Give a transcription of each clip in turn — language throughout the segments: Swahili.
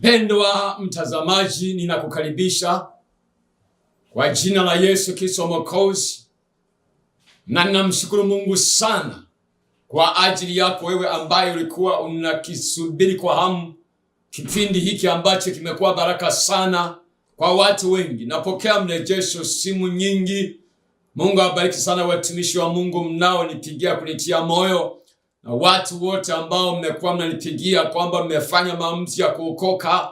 Mpendwa mtazamaji, ninakukaribisha kwa jina la Yesu Kristo Mwokozi, na ninamshukuru Mungu sana kwa ajili yako wewe ambaye ulikuwa unakisubiri kwa hamu kipindi hiki ambacho kimekuwa baraka sana kwa watu wengi. Napokea mrejesho, simu nyingi. Mungu awabariki sana watumishi wa Mungu mnaonipigia kunitia moyo, na watu wote ambao mmekuwa mnanipigia kwamba mmefanya maamuzi ya kuokoka.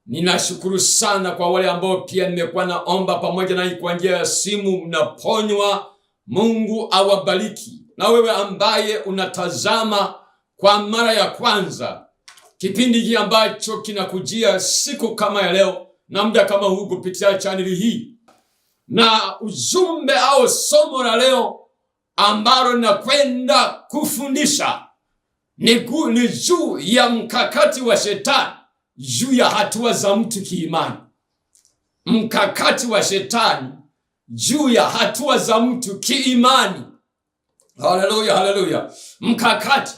Ninashukuru sana kwa wale ambao pia nimekuwa naomba pamoja na kwa njia ya simu mnaponywa. Mungu awabariki. Na wewe ambaye unatazama kwa mara ya kwanza kipindi hiki ambacho kinakujia siku kama ya leo na muda kama huu kupitia chaneli hii, na ujumbe au somo la leo ambalo nakwenda kufundisha ni juu ya mkakati wa shetani juu ya hatua za mtu kiimani. Mkakati wa shetani juu ya hatua za mtu kiimani. Haleluya, haleluya. Mkakati.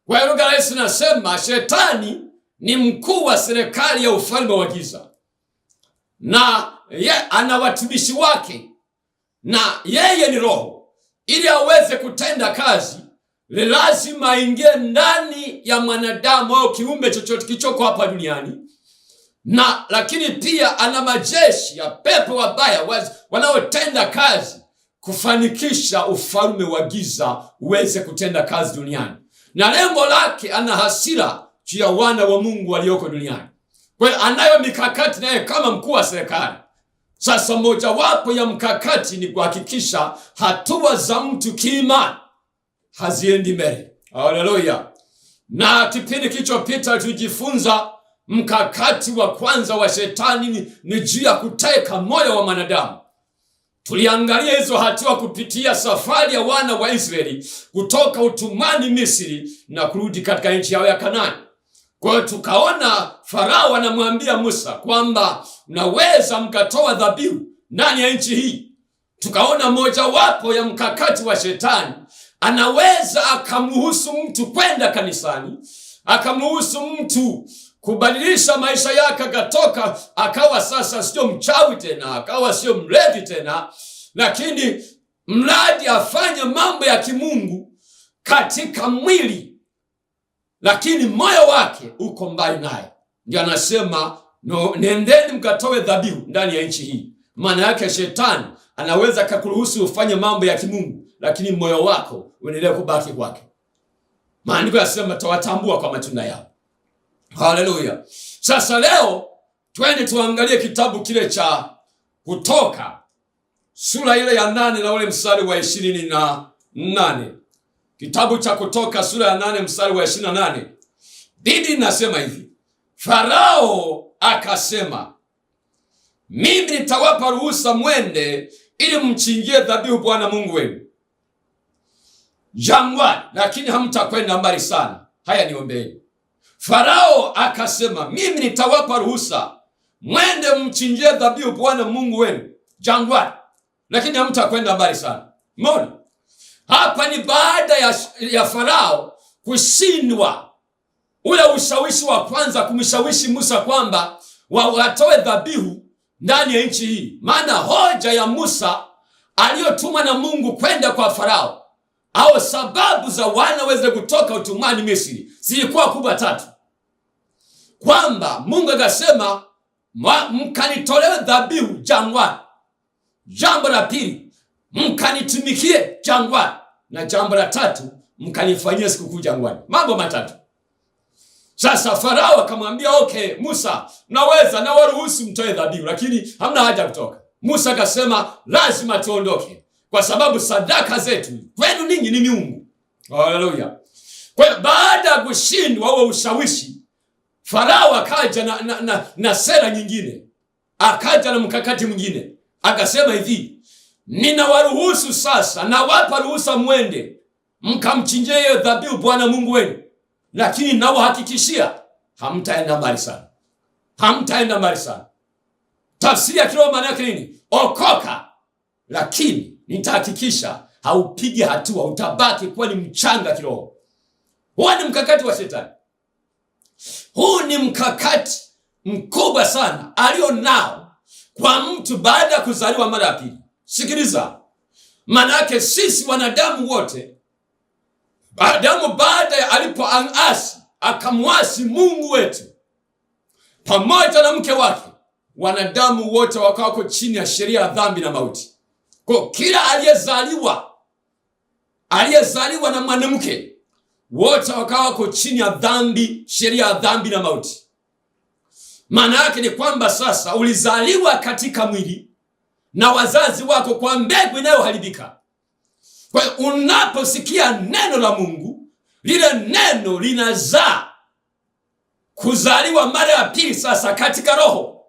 Kwa lugha rahisi nasema shetani ni mkuu wa serikali ya ufalme wa giza, na ana watumishi wake, na yeye ni roho. Ili aweze kutenda kazi, lazima aingie ndani ya mwanadamu au kiumbe chochote kichoko hapa duniani. Na lakini pia ana majeshi ya pepo wabaya wanaotenda kazi kufanikisha ufalme wa giza uweze kutenda kazi duniani. Na lengo lake, ana hasira juu ya wana wa Mungu walioko duniani. Kwa hiyo anayo mikakati naye kama mkuu wa serikali. Sasa mojawapo ya mkakati ni kuhakikisha hatua za mtu kiimani haziendi mbele. Haleluya. Na kipindi kilichopita tulijifunza mkakati wa kwanza wa shetani ni juu ya kuteka moyo wa mwanadamu. Tuliangalia hizo hatua kupitia safari ya wana wa Israeli kutoka utumwani Misri na kurudi katika nchi yao ya Kanaani. Kwa hiyo tukaona Farao anamwambia Musa kwamba mnaweza mkatoa dhabihu ndani ya nchi hii. Tukaona mojawapo ya mkakati wa shetani, anaweza akamruhusu mtu kwenda kanisani, akamruhusu mtu kubadilisha maisha yake, akatoka akawa sasa sio mchawi tena, akawa sio mlevi tena, lakini mradi afanye mambo ya kimungu katika mwili, lakini moyo wake uko mbali naye. Ndio anasema nendeni mkatoe dhabihu ndani ya nchi hii. Maana yake shetani anaweza kukuruhusu ufanye mambo ya kimungu, lakini moyo wako uendelee kubaki kwake. Maandiko yanasema tawatambua kwa matunda yao. Haleluya. Sasa leo twende tuangalie kitabu kile cha Kutoka sura ile ya 8 na ule mstari wa 28. Kitabu cha Kutoka sura ya 8 mstari wa 28. Biblia inasema hivi: Farao akasema, mimi nitawapa ruhusa mwende ili mchinjie dhabihu Bwana Mungu wenu jangwani, lakini hamtakwenda mbali sana. Haya, niombeeni. Farao akasema, mimi nitawapa ruhusa mwende mchinjie dhabihu Bwana Mungu wenu jangwani, lakini hamtakwenda mbali sana. Mbona? Hapa ni baada ya Farao kushindwa ule ushawishi wa kwanza kumshawishi Musa kwamba watoe dhabihu ndani ya nchi hii. Maana hoja ya Musa aliyotumwa na Mungu kwenda kwa Farao, au sababu za wana waweze kutoka utumwani Misri, zilikuwa kubwa tatu. Kwamba Mungu akasema mkanitolee dhabihu jangwani. Jambo la pili, mkanitumikie jangwani. Na jambo la tatu, mkanifanyie sikukuu jangwani. Mambo matatu. Sasa Farao akamwambia, okay Musa, naweza na waruhusu mtoe dhabihu, lakini hamna haja kutoka. Musa akasema lazima tuondoke, kwa sababu sadaka zetu kwenu ninyi ni miungu. Haleluya. Kwa hiyo baada ya kushindwa huo ushawishi, Farao akaja na sera nyingine, akaja na mkakati mwingine. Akasema hivi, ninawaruhusu sasa, na wapa ruhusa mwende mkamchinjie dhabihu Bwana Mungu wenu, lakini nawahakikishia hamtaenda mbali sana. Hamtaenda mbali sana. Tafsiri ya kiroho maana yake nini? Okoka, lakini nitahakikisha haupigi hatua, utabaki kuwa ni mchanga kiroho. Huo ni mkakati wa shetani. Huu ni mkakati mkubwa sana alio nao kwa mtu baada ya kuzaliwa mara ya pili. Sikiliza, maana yake sisi wanadamu wote, Adamu baada ya alipoasi akamwasi Mungu wetu pamoja na mke wake, wanadamu wote wako chini ya sheria ya dhambi na mauti. Kwa kila aliyezaliwa na mwanamke, wote wako chini ya dhambi, sheria ya dhambi na mauti. Maana yake ni kwamba sasa ulizaliwa katika mwili na wazazi wako kwa mbegu inayoharibika. Kwa hiyo unaposikia neno la Mungu, lile neno linazaa kuzaliwa mara ya pili sasa katika roho,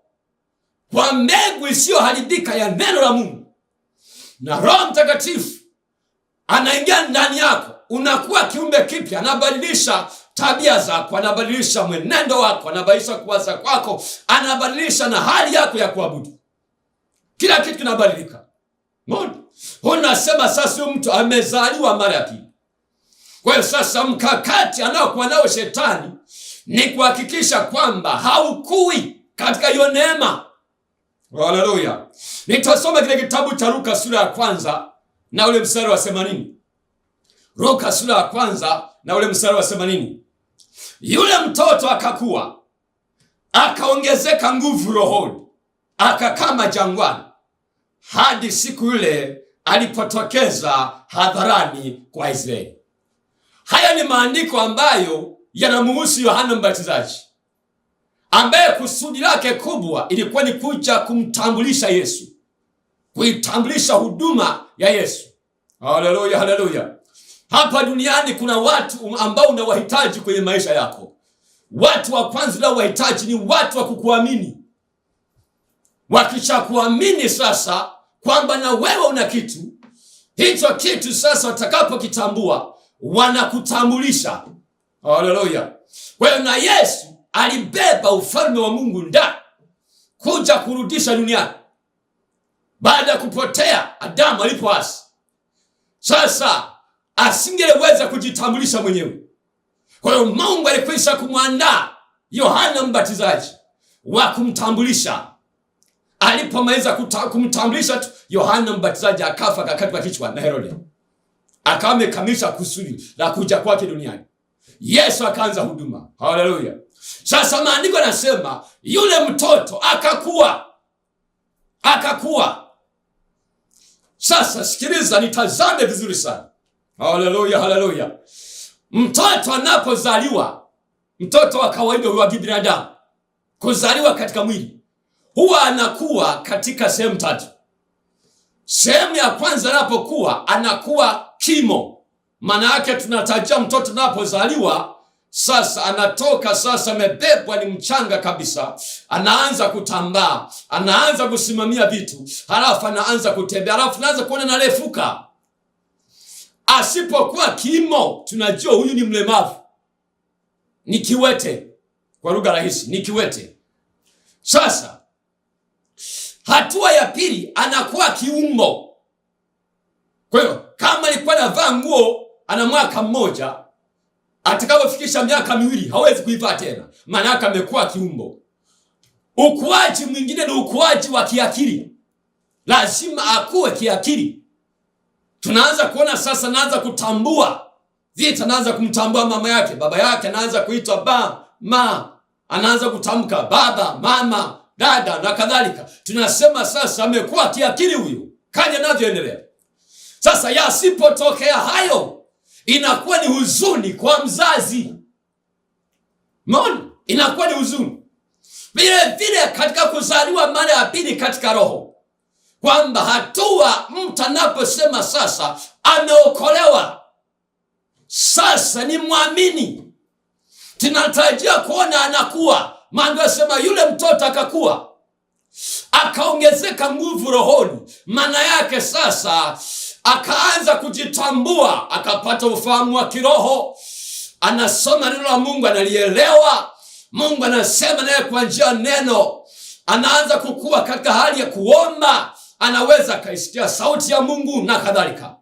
kwa mbegu isiyoharibika ya neno la Mungu, na Roho Mtakatifu anaingia ndani yako, unakuwa kiumbe kipya. Anabadilisha tabia zako, anabadilisha mwenendo wako, anabadilisha kuwaza kwako, anabadilisha na hali yako ya kuabudu. Kila kitu kinabadilika. Mbona unasema sasa huyu mtu amezaliwa mara ya pili? Kwa hiyo sasa mkakati anaokuwa nao shetani ni kuhakikisha kwamba haukui katika hiyo neema. Haleluya. Nitasoma kile kitabu cha Luka sura ya 1 na ule mstari wa 80. Luka sura ya 1 na ule mstari wa 80. Yule mtoto akakua, akaongezeka nguvu rohoni, akakama jangwani hadi siku ile alipotokeza hadharani kwa Israeli. Haya ni maandiko ambayo yanamhusu Yohana Mbatizaji, ambaye kusudi lake kubwa ilikuwa ni kuja kumtambulisha Yesu, kuitambulisha huduma ya Yesu. Haleluya, haleluya. Hapa duniani kuna watu ambao unawahitaji kwenye maisha yako. Watu wa kwanza unaowahitaji ni watu wa kukuamini. Wakishakuamini sasa kwamba na wewe una kitu, hicho kitu sasa watakapokitambua wanakutambulisha. Haleluya. Kwa hiyo na Yesu alibeba ufalme wa Mungu ndani kuja kurudisha duniani baada ya kupotea Adamu alipoasi. Sasa asingeweza kujitambulisha mwenyewe. Kwa hiyo Mungu alikwisha kumwandaa Yohana Mbatizaji wa kumtambulisha. Alipomaliza kumtambulisha tu, Yohana Mbatizaji akafa, akakatwa kichwa na Herode. Akawa amekamilisha kusudi la kuja kwake duniani. Yesu akaanza huduma. Haleluya. Sasa maandiko yanasema yule mtoto akakua. Sasa sikiliza, nitazame vizuri sana. Haleluya, haleluya. Mtoto anapozaliwa, mtoto wa kawaida wa kibinadamu, kuzaliwa katika mwili, huwa anakuwa katika sehemu tatu. Sehemu ya kwanza anapokuwa, anakuwa kimo. Maana yake tunatajia mtoto anapozaliwa, sasa anatoka, sasa amebebwa, ni mchanga kabisa, anaanza kutambaa, anaanza kusimamia vitu, halafu anaanza kutembea, halafu anaanza kuona narefuka. Asipokuwa kimo, tunajua huyu ni mlemavu, ni kiwete, kwa lugha rahisi ni kiwete. Sasa hatua ya pili, anakuwa kiumbo. Kwa hiyo kama alikuwa anavaa nguo ana mwaka mmoja, atakapofikisha miaka 2 hawezi kuivaa tena, maana yake amekuwa kiumbo. Ukuaji mwingine ni ukuaji wa kiakili. Lazima akue kiakili. Tunaanza kuona sasa, anaanza kutambua vitu, anaanza kumtambua mama yake, baba yake, anaanza kuitwa ma, anaanza kutamka baba, mama, dada na kadhalika. Tunasema sasa amekuwa kiakili huyu, kaja navyoendelea. Sasa yasipotokea hayo, inakuwa ni huzuni kwa mzazi. Mbona? Inakuwa ni huzuni. Vile vile katika kuzaliwa mara ya pili katika roho, kwamba hatua mtu anaposema sasa ameokolewa, sasa ni muamini, tunatarajia kuona anakuwa. Maana anasema yule mtoto akakua, akaongezeka nguvu rohoni. Maana yake sasa akaanza kujitambua, akapata ufahamu wa kiroho, anasoma neno la Mungu, analielewa. Mungu anasema naye kwa njia neno, anaanza kukua katika hali ya kuomba, anaweza kaisikia sauti ya Mungu na kadhalika.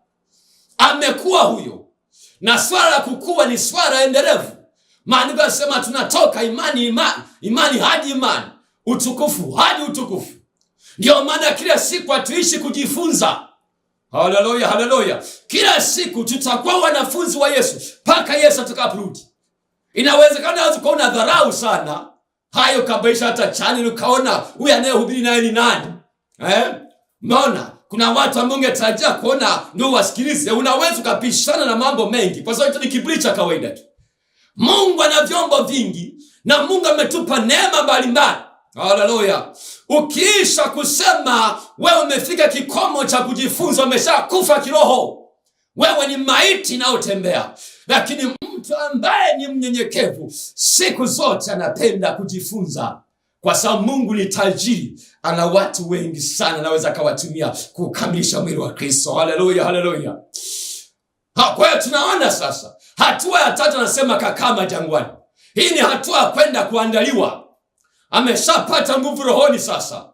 Amekuwa huyo, na swala la kukua ni swala endelevu. Maandiko yanasema tunatoka imani hadi imani, utukufu hadi utukufu. Ndio maana kila siku hatuishi kujifunza. Haleluya, haleluya. Kila siku tutakuwa wanafunzi wa Yesu mpaka Yesu atakaporudi. Inawezekana ukaona dharau sana hayo kabisa, hata channel ukaona huyu anayehubiri naye ni nani? Unaona kuna watu ambao ungetarajia kuona ndio wasikilize, unaweza ukapishana na mambo mengi kwa sababu ni kiburi cha kawaida tu. Mungu ana vyombo vingi na Mungu ametupa neema mbalimbali. Haleluya. Ukiisha kusema wewe umefika kikomo cha kujifunza, umeshakufa kiroho, wewe ni maiti na utembea. Lakini mtu ambaye ni mnyenyekevu siku zote anapenda kujifunza, kwa sababu Mungu ni tajiri, ana watu wengi sana anaweza akawatumia kukamilisha mwili wa Kristo. Haleluya, haleluya. Kwa hiyo tunaona sasa hatua ya tatu, anasema kakama jangwani. Hii ni hatua kwenda kuandaliwa. Ameshapata nguvu rohoni, sasa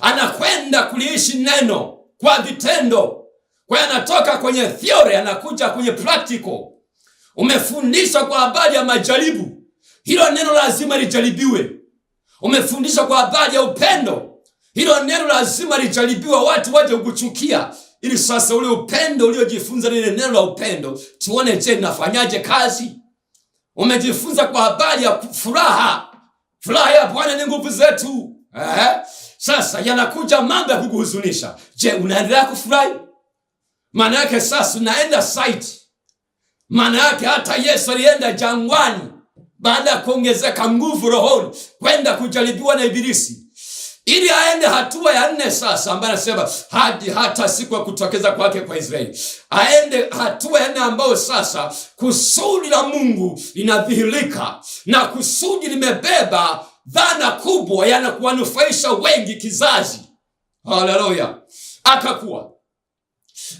anakwenda kuliishi neno kwa vitendo. Kwa hiyo anatoka kwenye theory anakuja kwenye practical. Umefundishwa kwa habari ya majaribu, hilo neno lazima lijaribiwe. Umefundishwa kwa habari ya upendo, hilo neno lazima lijaribiwe, watu waje kukuchukia, ili sasa ule upendo uliojifunza lile neno la upendo tuone, je, nafanyaje kazi? Umejifunza kwa habari ya furaha, furaha ya Bwana ni nguvu zetu. Sasa yanakuja mambo ya kukuhuzunisha. Je, unaendelea kufurahi? Maana yake sasa unaenda site. Maana yake hata Yesu alienda jangwani baada ya kuongezeka nguvu rohoni kwenda kujaribiwa na Ibilisi, ili aende hatua ya 4 sasa, ambayo anasema hata siku ya kutokeza kwake kwa Israeli. Aende hatua ya 4 ambayo sasa kusudi la Mungu linadhihirika, na kusudi limebeba dhana kubwa ya kuwanufaisha wengi kizazi. Haleluya. Akakuwa.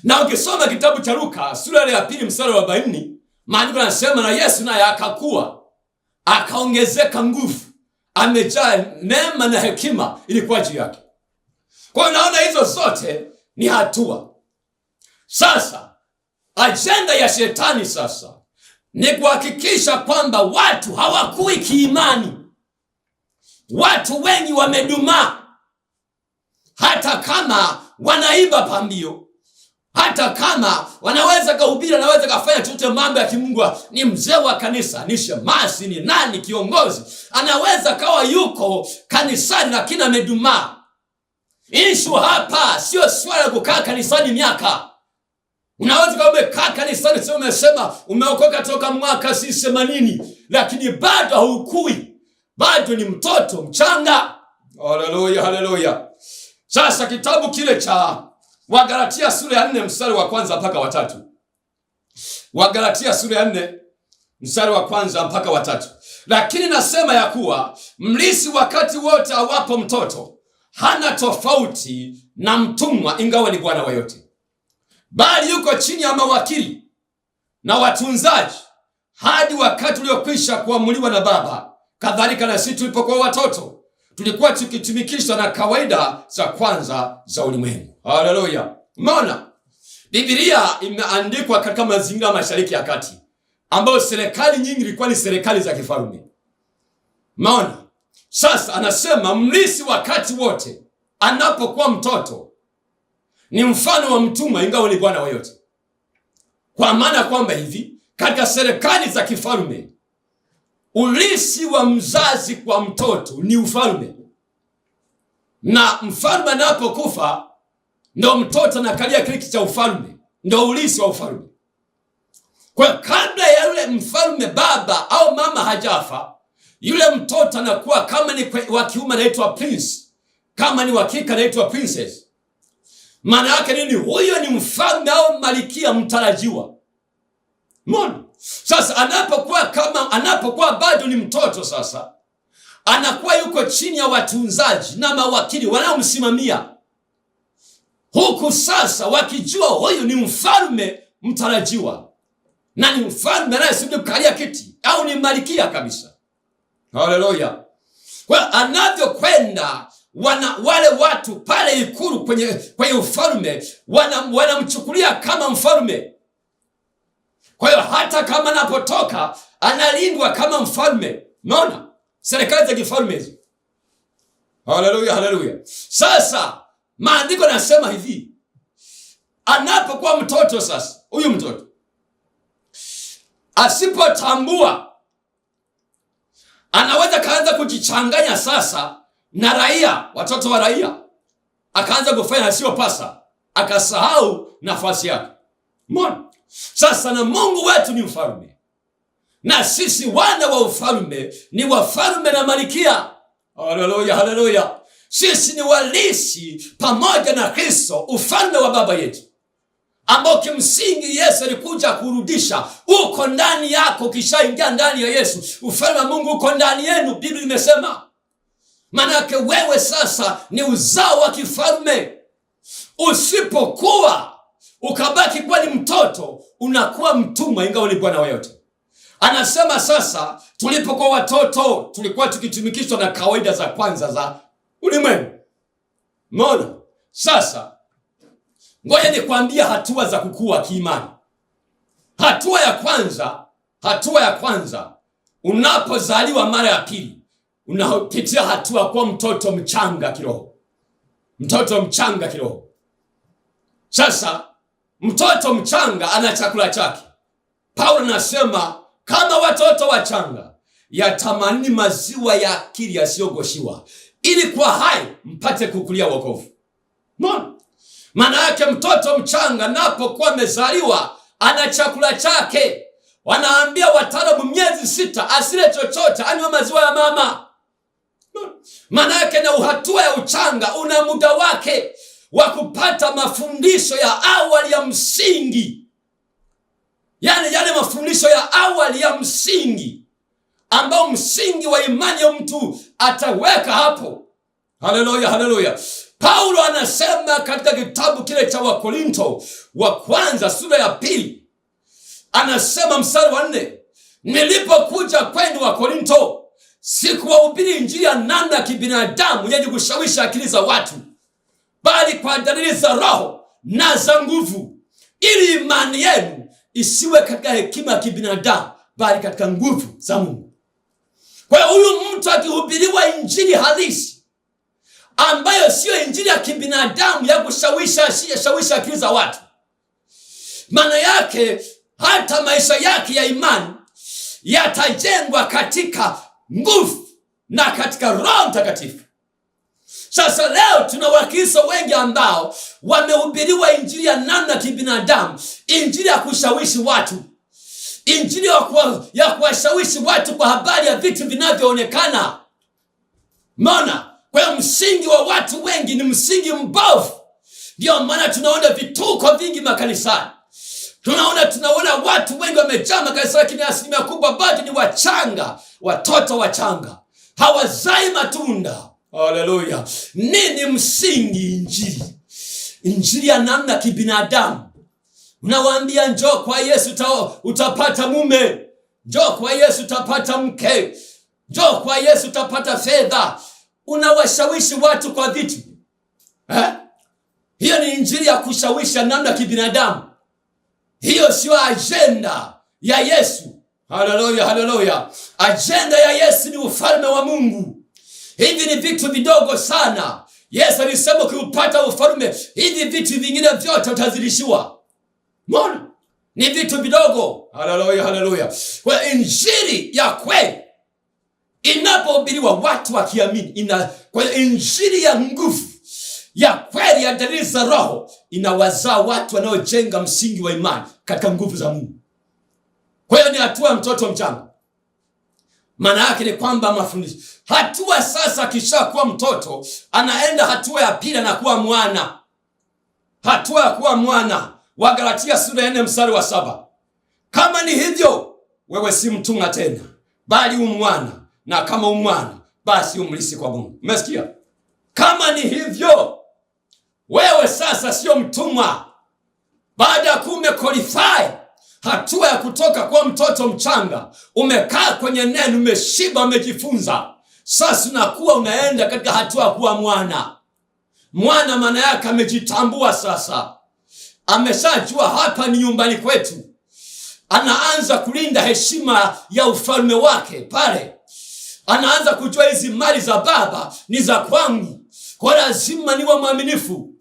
Na ukisoma kitabu cha Luka sura ya 2 mstari wa 40, maandiko yanasema na Yesu naye akakuwa, akaongezeka nguvu, amejaa neema na hekima ilikuwa juu yake. Kwa hiyo naona hizo zote ni hatua. Sasa ajenda ya shetani sasa ni kuhakikisha kwamba watu hawakui kiimani. Watu wengi wamedumaa, hata kama wanaiba pambio, hata kama wanaweza kuhubiri, wanaweza kufanya chochote mambo ya kimungu, ni mzee wa kanisa, ni shemasi, ni nani, kiongozi, anaweza kawa yuko kanisani lakini amedumaa. Issue hapa sio swala kukaa kanisani miaka. Unaweza kama umekaa kanisani sio, umesema umeokoka toka mwaka 80, lakini bado haukui, bado ni mtoto mchanga. Haleluya, haleluya. Sasa kitabu kile cha Wagalatia sura ya 4 mstari wa 1 mpaka wa 3. Wagalatia sura ya 4 mstari wa 1 mpaka wa 3. Lakini nasema ya kuwa mlisi wakati wote awapo mtoto hana tofauti na mtumwa, ingawa ni bwana wa yote, bali yuko chini ya mawakili na watunzaji hadi wakati uliokwisha kuamuliwa na Baba. Kadhalika na sisi tulipokuwa watoto tulikuwa tukitumikishwa na kawaida za kwanza za ulimwengu. Haleluya. Umeona? Biblia imeandikwa katika mazingira ya Mashariki ya Kati, ambayo serikali nyingi ilikuwa ni serikali za kifalme. Umeona? Sasa anasema mlisi wakati wote anapokuwa mtoto ni mfano wa mtumwa, ingawa ni bwana wa yote. Kwa maana kwamba hivi katika serikali za kifalme ulisi wa mzazi kwa mtoto ni ufalme, na mfalme anapokufa ndo mtoto anakalia kiti cha ufalme, ndo ulisi wa ufalme. Kwa kabla ya yule mfalme baba au mama hajafa, yule mtoto anakuwa, kama ni wa kiume anaitwa prince, kama ni wa kike anaitwa princess. Maana yake nini? Huyo ni mfalme au malikia mtarajiwa. Mbona? Sasa anapokuwa bado ni mtoto, sasa anakuwa yuko chini ya watunzaji na mawakili wanaomsimamia, huku sasa wakijua huyu ni mfalme mtarajiwa na ni mfalme anayesubiri kukalia kiti, au ni malikia kabisa. Haleluya. Kwa anavyokwenda wale watu pale ikulu kwenye ufalme wanamchukulia kama mfalme. Kwa hiyo hata hata kama anapotoka analindwa kama mfalme. Unaona serikali za kifalme hizo. Haleluya, haleluya. Sasa maandiko yanasema hivi, anapokuwa mtoto sasa, huyu mtoto asipotambua, anaweza kaanza kujichanganya sasa na raia, watoto wa raia, akaanza kufanya asiyopasa, akasahau nafasi yake. Mbona sasa, na Mungu wetu ni mfalme, na sisi wana wa ufalme ni wafalme na malikia. Haleluya, haleluya. Sisi ni walisi pamoja na Kristo, ufalme wa baba yetu, ambao kimsingi Yesu alikuja kurudisha. Uko ndani yako, kishaingia ndani ya Yesu, ufalme wa Mungu uko ndani yenu, Biblia imesema. Manake wewe sasa ni uzao wa kifalme. Usipokuwa ukabaki kuwa ni mtoto, unakuwa mtumwa, ingawa ni bwana wa yote. Anasema sasa, tulipokuwa watoto tulikuwa tukitumikishwa na kawaida za kwanza za ulimwengu. Mbona sasa, ngoja nikwambie hatua za kukua kiimani. Hatua ya kwanza, unapozaliwa mara ya pili, unapitia hatua kwa mtoto mchanga kiroho. Mtoto mchanga kiroho. Sasa mtoto mchanga ana chakula chake. Paulo anasema kama watoto wachanga, yatamani maziwa ya akili yasiyogoshiwa, ili kwa hai mpate kukulia wokovu. Maana yake mtoto mchanga napokuwa amezaliwa ana chakula chake. Wanaambia wataalamu miezi 6 asile chochote, anywe maziwa ya mama. Maana yake na hatua ya uchanga una muda wake wa kupata mafundisho ya awali ya msingi. Yani yale mafundisho ya awali ya msingi ambao msingi wa imani ya mtu ataweka hapo. Haleluya, haleluya. Paulo anasema katika kitabu kile cha Wakorinto wa kwanza sura ya 2, anasema mstari wa 4, nilipokuja kwenu Wakorinto, sikuwahubiri injili ya namna ya kibinadamu yenye kushawishi akili za watu, bali kwa dalili za Roho na za nguvu, ili imani yenu isiwe katika hekima ya kibinadamu, bali katika nguvu za Mungu. Kwa hiyo huyu mtu akihubiriwa injili halisi, ambayo sio injili ya kibinadamu ya kushawishi akili za watu, maana yake hata maisha yake ya imani yatajengwa katika nguvu na katika Roho Mtakatifu. Sasa leo tuna Wakristo wengi ambao wamehubiriwa injili ya namna kibinadamu, injili ya kushawishi watu, injili ya kuwashawishi watu kwa habari ya vitu vinavyoonekana. Mbona? Kwa hiyo msingi wa watu wengi ni msingi mbovu. Ndio maana tunaona vituko vingi makanisani. Tunaona watu wengi wamejaa makanisani, lakini asilimia kubwa bado ni wachanga, watoto wachanga, hawazai matunda. Haleluya. Nini msingi? Injili ya namna kibinadamu. Unawaambia njoo kwa Yesu utapata mume, njoo kwa Yesu utapata mke, njoo kwa Yesu utapata fedha. Unawashawishi watu kwa vitu. Hiyo ni injili ya kushawishi namna kibinadamu. Hiyo sio agenda ya Yesu. Haleluya, haleluya. Agenda ya Yesu ni ufalme wa Mungu. Hivi ni vitu vidogo sana. Yesu alisema ukiupata ufalme, hivi vitu vingine vyote utazidishiwa. Mbona? Ni vitu vidogo. Haleluya, haleluya. Kwa injili ya kweli inapohubiriwa watu wakiamini, kwa injili ya nguvu ya kweli ya dalili za Roho, inawazaa watu wanaojenga msingi wa imani katika nguvu za Mungu. Kwa hiyo ni hatua ya mtoto mchanga. Maana yake ni kwamba mafundisho. Hatua sasa kisha kuwa mtoto, anaenda hatua ya pili na kuwa mwana. Hatua ya kuwa mwana. Wagalatia sura ya 4 mstari wa 7. Kama ni hivyo, wewe si mtumwa tena, bali umwana, na kama umwana, basi umlisi kwa Mungu. Umesikia? Kama ni hivyo, wewe sasa sio mtumwa. Baada ya qualify hatua ya kutoka kwa mtoto mchanga, umekaa kwenye neno, umeshiba, umejifunza. Sasa unakuwa unaenda katika hatua kuwa mwana. Mwana maana yake amejitambua sasa. Ameshajua hapa ni nyumbani kwetu. anaanza kulinda heshima ya ufalme wake pale. Anaanza kujua hizi mali za baba ni za kwangu, kwa lazima niwe mwaminifu.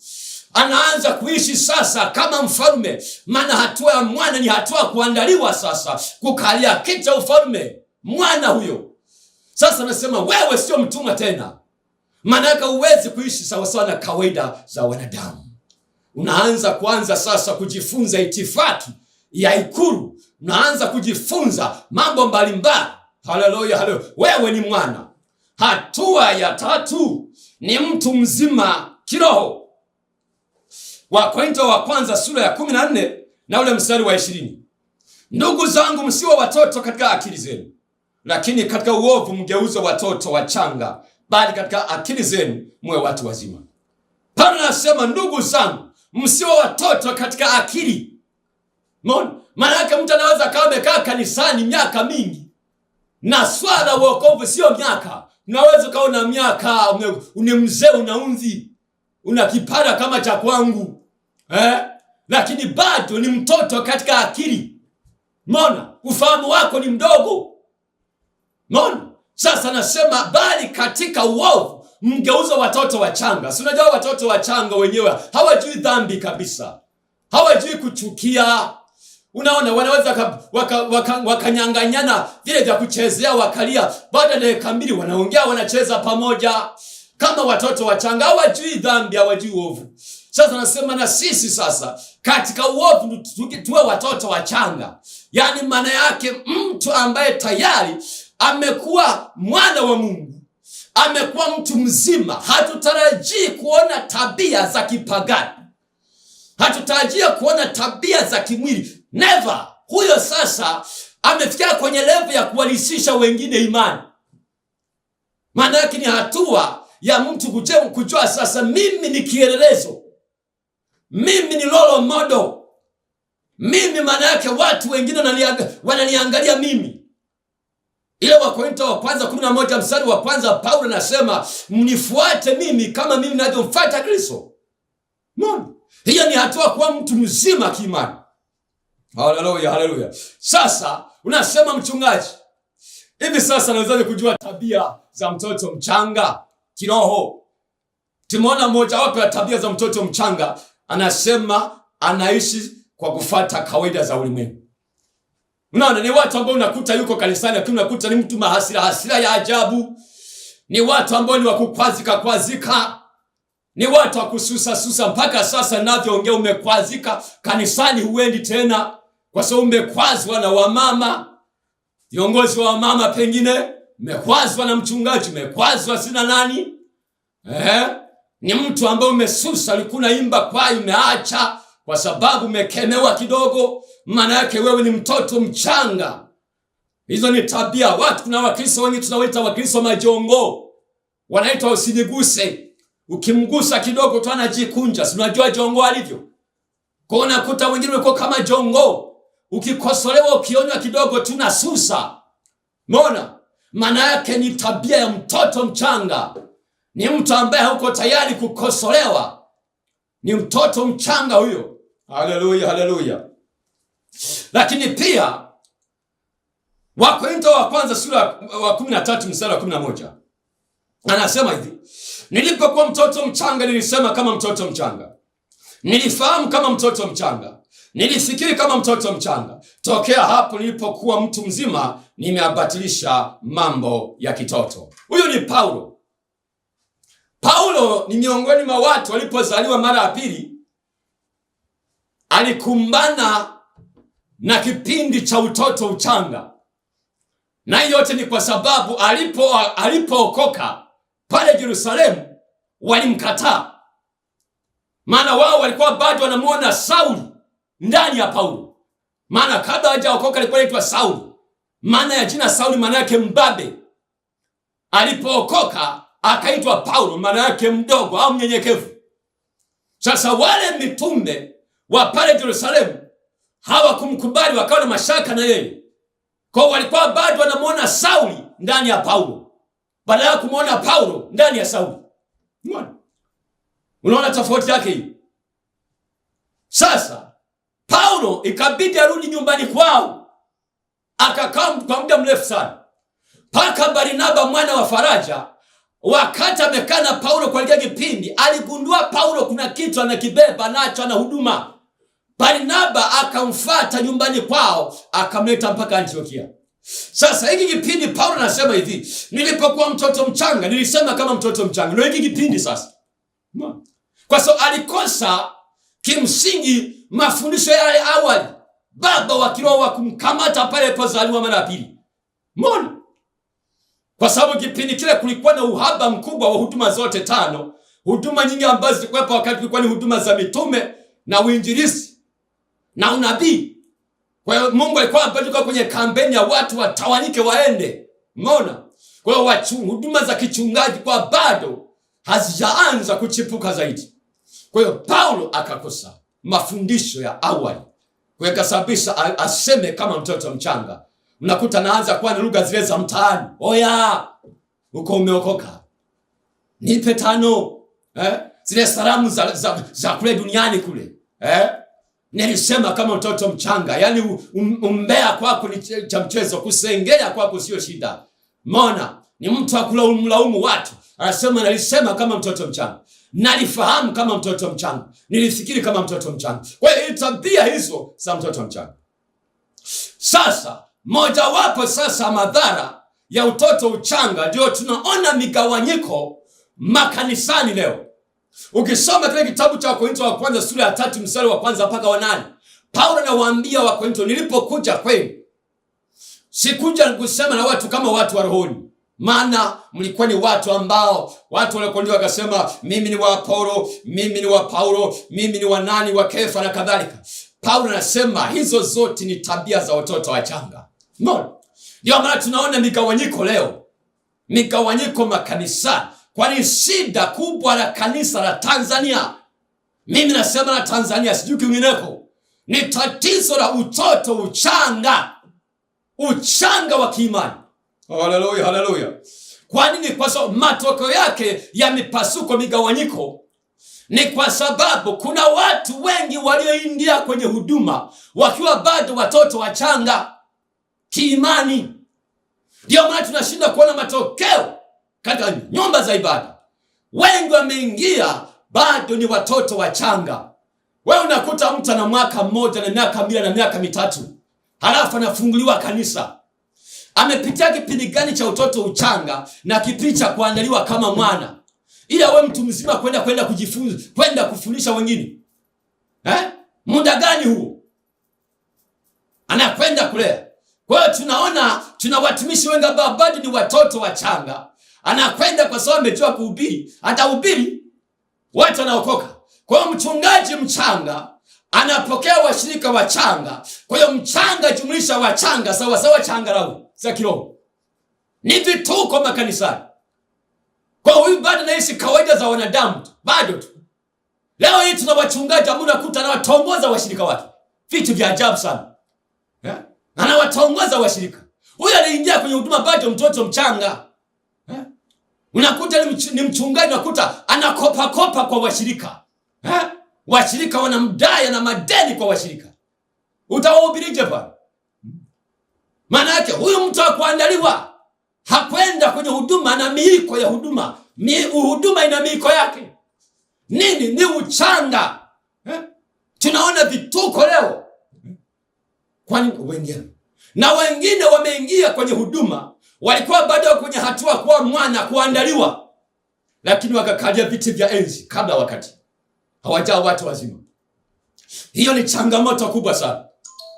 Anaanza kuishi sasa kama mfalme, maana hatua ya mwana ni hatua kuandaliwa sasa kukalia kiti cha ufalme. Mwana huyo sasa anasema wewe sio mtumwa tena, maana huwezi kuishi sawasawa na kawaida za wanadamu. Unaanza sasa kujifunza itifaki ya ikulu, unaanza kujifunza mambo mbalimbali. Haleluya, haleluya. Wewe ni mwana. Hatua ya tatu ni mtu mzima kiroho. Wakorintho wa kwanza sura ya 14 na ule mstari wa 20. Ndugu zangu, msiwe watoto katika akili zenu, lakini katika uovu mgeuze watoto wachanga, bali katika akili zenu mwe watu wazima. Paulo anasema ndugu zangu, msiwe watoto katika akili. Maana yake mtu anaweza kama amekaa kanisani miaka mingi, na swala wokovu sio miaka. Unaweza kaona miaka une mzee, unaunzi, una kipara kama cha kwangu, lakini bado ni mtoto katika akili. Mbona ufahamu wako ni mdogo? Mbona sasa nasema bali katika uovu mgeuza watoto wachanga. Si unajua watoto wachanga wenyewe hawajui dhambi kabisa, hawajui kuchukia. Unaona, wanaweza wakanyanganyana vile vya kuchezea, wakalia, baada ya dakika 2 wanaongea, wanacheza pamoja kama watoto wachanga. Hawajui dhambi, hawajui uovu. Sasa nasema na sisi sasa katika uovu tuwe watoto wachanga. Yani maana yake mtu ambaye tayari amekuwa mwana wa Mungu, amekuwa mtu mzima. Hatutarajii kuona tabia za kipagani, hatutarajia kuona tabia za kimwili. Never. Huyo sasa amefikia kwenye level ya kuwalisisha wengine imani. Maana yake ni hatua ya mtu kujua sasa mimi ni kielelezo, mimi ni role model. Mimi maana yake watu wengine wananiangalia mimi. Ile Wakorintho wa kwanza 11 mstari wa kwanza, Paulo anasema mnifuate mimi kama mimi ninavyomfuata Kristo. Hiyo ni hatua kwa mtu mzima kiimani. Haleluya, haleluya. Sasa unasema mchungaji, hivi sasa nawezaje kujua tabia za mtoto mchanga kiroho? Tumeona moja wapo ya tabia za mtoto mchanga, anasema anaishi kwa kufuata kawaida za ulimwengu. Unaona, ni watu ambao unakuta yuko kanisani lakini unakuta ni mtu hasira ya ajabu. Ni watu ambao ni wakukwazika. Ni watu wa kususa. Mpaka sasa ninavyoongea umekwazika, kanisani huendi tena kwa sababu umekwazwa na wamama, viongozi wa mama, pengine umekwazwa na mchungaji, umekwazwa sina nani. Ni mtu ambaye umesusa, ulikuwa unaimba kwaya umeacha kwa sababu umekemewa kidogo. Maana yake wewe ni mtoto mchanga. Hizo ni tabia. Watu, kuna Wakristo wengi tunawaita Wakristo majongo. Wanaitwa usiniguse. Ukimgusa kidogo tu anajikunja. Si unajua jongo alivyo? Kwa unakuta wengine wako kama jongo. Ukikosolewa, ukionywa kidogo tu na susa. Umeona? Maana yake ni tabia ya mtoto mchanga. Ni mtu ambaye hauko tayari kukosolewa. Ni mtoto mchanga huyo. Haleluya, haleluya. Lakini pia Wakorintho wa kwanza sura wa 13 mstari wa 11. Anasema hivi, nilipokuwa mtoto mchanga nilisema kama mtoto mchanga, nilifahamu kama mtoto mchanga, nilifikiri kama mtoto mchanga. Tokea hapo nilipokuwa mtu mzima nimeabatilisha mambo ya kitoto. Huyo ni Paulo. Paulo ni miongoni mwa watu walipozaliwa mara ya pili alikumbana na kipindi cha utoto uchanga. Na yote ni kwa sababu alipookoka pale Yerusalemu walimkataa. Maana wao walikuwa bado wanamuona Sauli ndani ya Paulo. Maana kabla hajaokoka alikuwa anaitwa Sauli. Maana ya jina Sauli maana yake mbabe. Alipookoka akaitwa Paulo, maana yake mdogo au mnyenyekevu. Sasa wale mitume wa pale Yerusalemu hawakumkubali, wakawa na mashaka na yeye. Kwa walikuwa bado wanamuona Sauli ndani ya Paulo, badala ya kumuona Paulo ndani ya Sauli. Unaona tofauti yake hii? Sasa Paulo ikabidi arudi nyumbani kwao. akakaa kwa muda mrefu sana, mpaka Barnaba mwana wa faraja, wakati amekaa na Paulo kwa kipindi, aligundua Paulo kuna kitu anakibeba nacho, ana huduma. Barnaba akamfuata nyumbani kwao, akamleta mpaka Antiokia. Sasa hiki kipindi Paulo anasema hivi, nilipokuwa mtoto mchanga nilisema kama mtoto mchanga. Ndio hiki kipindi sasa. Kwa sababu alikosa kimsingi mafundisho yale awali, baba wa kiroho wa kumkamata pale alipozaliwa mara ya pili. Mbona? Kwa sababu kipindi kile kulikuwa na uhaba mkubwa wa huduma zote tano. Huduma nyingi ambazo zilikuwa wakati kulikuwa ni huduma za mitume na uinjilisti na unabii. Kwa hiyo Mungu alikuwa anapeleka kwenye kampeni ya watu watawanyike waende. Umeona? Kwa hiyo huduma za kichungaji kwa bado hazijaanza kuchipuka zaidi. Kwa hiyo Paulo akakosa mafundisho ya awali. Kwa hiyo kasababisha aseme kama mtoto mchanga. Mnakuta naanza kuwa na lugha zile za mtaani. Oya, uko umeokoka, nipe 5. Zile salamu za kule duniani kule. Nilisema kama mtoto mchanga. Yani umbea kwako ni cha mchezo, kusengea kwako sio shida. Mbona? Ni mtu akulaumu watu. Anasema nilisema kama mtoto mchanga. Nalifahamu kama mtoto mchanga. Nilifikiri kama mtoto mchanga. Kwa hiyo tabia hizo za mtoto mchanga. Sasa moja wapo sasa madhara ya utoto uchanga, ndio tunaona migawanyiko makanisani leo. Ukisoma kile kitabu cha Wakorintho wa kwanza sura ya 3 mstari wa kwanza mpaka wa 8, Paulo anawaambia Wakorintho, nilipokuja kwenu sikuja kusema na watu kama watu wa rohoni, maana mlikuwa ni watu ambao watu walikuwa wakasema mimi ni wa Apolo, mimi ni wa Paulo, mimi ni wa nani, wa Kefa na kadhalika. Paulo anasema hizo zote ni tabia za watoto wachanga. Ndio maana tunaona migawanyiko leo, migawanyiko makanisani. Kwani shida kubwa la kanisa la Tanzania, mimi nasema la Tanzania, sijui kwingineko, ni tatizo la utoto uchanga, uchanga wa kiimani. Haleluya, haleluya. Kwa nini? Kwa sababu matokeo yake ya mipasuko, migawanyiko, ni kwa sababu kuna watu wengi walioingia kwenye huduma wakiwa bado watoto wachanga kiimani. Ndio maana tunashinda kuona matokeo katika nyumba za ibada. Wengi wameingia bado ni watoto wachanga. Wewe unakuta mtu ana mwaka mmoja na miaka 2 na miaka 3, halafu anafunguliwa kanisa. Amepitia kipindi gani cha utoto uchanga na kipindi cha kuandaliwa kama mwana, ili awe mtu mzima kwenda kujifunza, kwenda kufundisha wengine? Muda gani huo? Anakwenda kulea. Kwa hiyo tuna watumishi wengi ambao bado ni watoto wachanga. Anakwenda kwa sababu amejua kuhubiri, atahubiri, watu wanaokoka. Kwa hiyo mchungaji mchanga anapokea washirika wachanga. Kwa hiyo mchanga jumlisha wachanga sawa sawa changarau za kiroho. Ni vituko makanisani. Kwa hiyo huyu bado anaishi kawaida za wanadamu bado tu. Leo hii tuna wachungaji ambao unakuta na watongoza washirika wake. Vitu vya ajabu sana. Anawatongoza washirika. Huyu aliingia kwenye huduma bado mtoto mchanga. Unakuta ni mchungaji, unakuta anakopa kwa washirika. Washirika wanamdai na madeni kwa washirika. Utawahubirije bwana? Maana yake huyu mtu hakuandaliwa. Hakwenda kwenye huduma na miiko ya huduma. Huduma ina miiko yake. Nini? Ni uchanga. Tunaona vituko leo. Kwani wengine wameingia kwenye huduma, walikuwa bado kwenye hatua kuwa mwana kuandaliwa, lakini wakakalia viti vya enzi kabla wakati. Hawajaa watu wazima. Hiyo ni changamoto kubwa sana.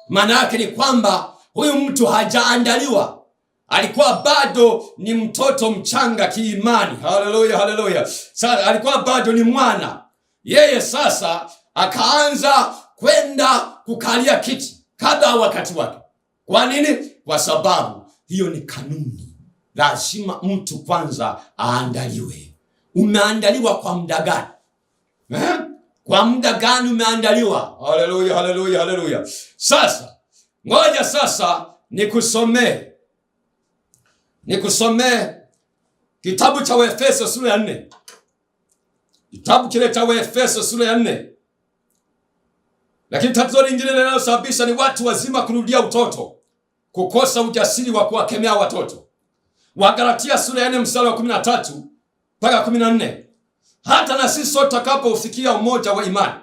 Maana yake ni kwamba huyu mtu hajaandaliwa. Alikuwa bado ni mtoto mchanga kiimani. Haleluya, haleluya. Sasa alikuwa bado ni mwana. Yeye sasa akaanza kwenda kukalia kiti kabla wakati wake. Kwa nini? Kwa sababu hiyo ni kanuni. Lazima mtu kwanza aandaliwe. Umeandaliwa kwa muda gani? Kwa muda gani umeandaliwa? Haleluya, haleluya, haleluya. Sasa ngoja sasa nikusomee kitabu cha Waefeso sura ya 4. Kitabu kile cha Waefeso sura ya 4. Lakini tatizo lingine linalosababisha ni watu wazima kurudia utoto. kukosa ujasiri wa kuwakemea watoto. Wagalatia sura ya 4 mstari wa 13 mpaka 14. Hata na sisi sote tutakapoufikia umoja wa imani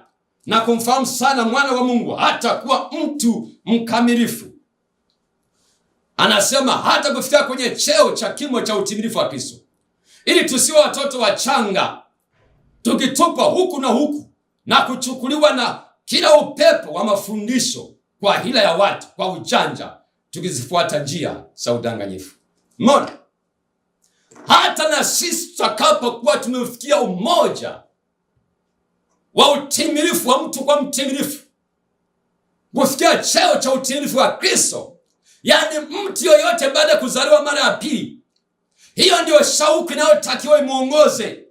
na kumfahamu sana mwana wa Mungu, hata kuwa mtu mkamilifu. Anasema hata kufikia kwenye cheo cha kimo cha utimilifu wa Kristo, ili tusiwe watoto wachanga tukitupa huku na huku na kuchukuliwa na kila upepo wa mafundisho kwa hila ya watu, kwa ujanja, tukizifuata njia za udanganyifu. Mbona hata na sisi tutakapokuwa tumefikia umoja wa utimilifu wa mtu kwa mtimilifu, kufikia cheo cha utimilifu wa Kristo, yani mtu yoyote baada ya kuzaliwa mara ya pili, hiyo ndio shauku inayotakiwa imuongoze.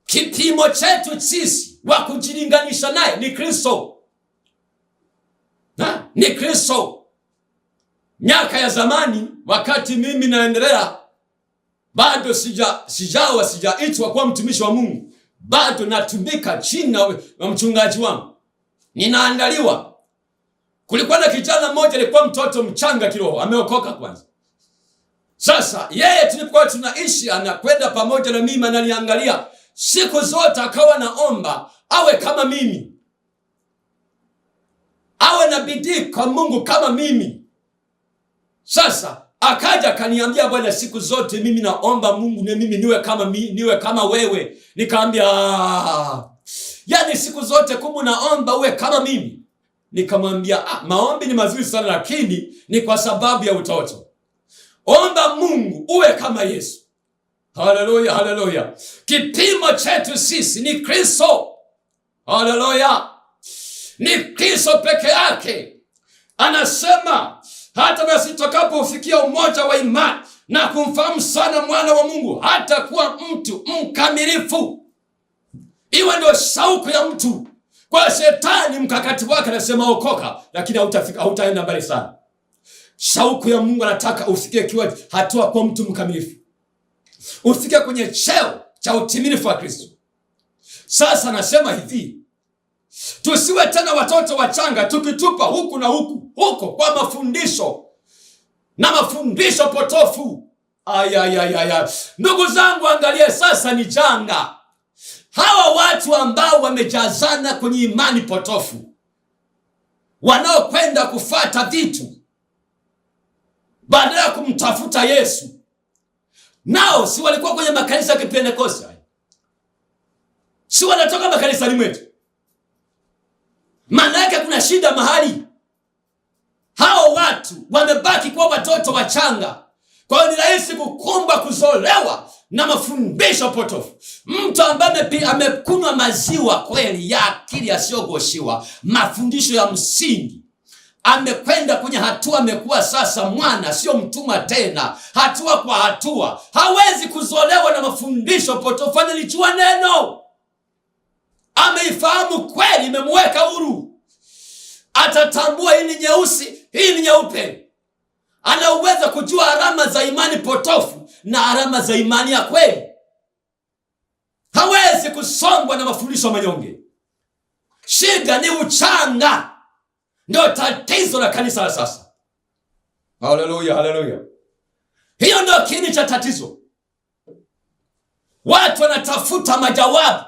Kipimo chetu sisi wa kujilinganisha naye ni Kristo. Ni Kristo. Miaka ya zamani, wakati mimi naendelea, bado sijaitwa kuwa mtumishi wa Mungu, bado natumika chini na mchungaji wangu, ninaandaliwa. Kulikuwa na kijana mmoja alikuwa mtoto mchanga kiroho, ameokoka kwanza. Sasa yeye tulipokuwa tunaishi, anakwenda pamoja na mimi, ananiangalia siku zote, akawa naomba awe kama mimi, awe na bidii kwa Mungu kama mimi. Sasa akaja kaniambia, bwana, siku zote mimi naomba Mungu na mimi niwe kama wewe. Nikaambia, yani siku zote kumbe naomba uwe kama mimi. Nikamwambia, maombi ni mazuri sana, lakini ni kwa sababu ya utoto. Omba Mungu uwe kama Yesu. Haleluya, haleluya. Kipimo chetu sisi ni Kristo. Haleluya. Ni Kristo peke yake. Anasema hata nasi tutakapofikia umoja wa imani na kumfahamu sana mwana wa Mungu, hata kuwa mtu mkamilifu. Iwe ndio shauku ya mtu. Kwa shetani mkakati wake anasema okoka, lakini hautaenda mbali sana. Shauku ya Mungu anataka ufikie kiwa hatua kwa mtu mkamilifu, ufikie kwenye cheo cha utimilifu wa Kristo. Sasa nasema hivi, tusiwe tena watoto wachanga tukitupa huku na huko kwa mafundisho na mafundisho potofu. Ndugu zangu, angalie sasa, ni janga hawa watu ambao wamejazana kwenye imani potofu, wanaokwenda kufata vitu badala ya kumtafuta Yesu. Nao si walikuwa kwenye makanisa ya Kipentekoste? Si wanatoka makanisani mwetu? Maana yake kuna shida mahali. Hao watu wamebaki kuwa watoto wachanga. Kwa hiyo ni rahisi kukumba, kuzolewa na mafundisho potofu. Mtu ambaye amekunywa maziwa kweli ya akili yasiyogoshiwa, mafundisho ya msingi, amekwenda kwenye hatua, amekuwa sasa mwana, sio mtumwa tena, hatua kwa hatua, hawezi kuzolewa na mafundisho potofu. Analijua neno, ameifahamu kweli, imemweka huru. Atatambua hii ni nyeusi, hii ni nyeupe. Anaweza kujua alama za imani potofu na alama za imani ya kweli. Hawezi kusombwa na mafundisho manyonge. Shida ni uchanga. Ndio tatizo la kanisa la sasa. Haleluya, haleluya. Hiyo ndio kiini cha tatizo. Watu wanatafuta majawabu,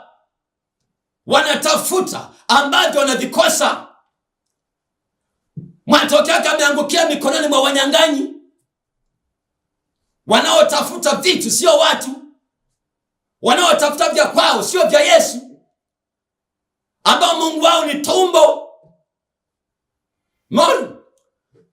wanatafuta ambavyo wanavikosa. Matokeo yake ameangukia mikononi mwa wanyang'anyi wanaotafuta vitu, sio watu. Wanaotafuta vya kwao, sio vya Yesu, ambao Mungu wao ni tumbo.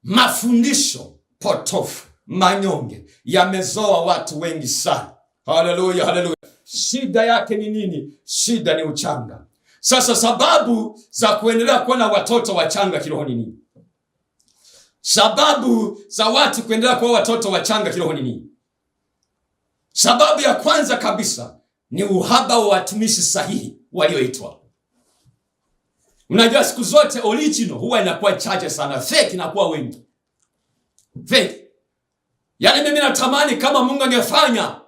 Mafundisho potofu manyonge yamezoa watu wengi sana. Haleluya, haleluya. Shida yake ni nini? Shida ni uchanga. Sasa sababu za kuendelea kuwa na watoto wachanga kiroho ni nini? Sababu za watu kuendelea kuwa watoto wachanga kiroho ni nini? Sababu ya kwanza kabisa ni uhaba wa watumishi sahihi walioitwa. Unajua siku zote original huwa inakuwa chache sana, fake inakuwa wengi. Fake. Yaani mimi natamani kama Mungu angefanya,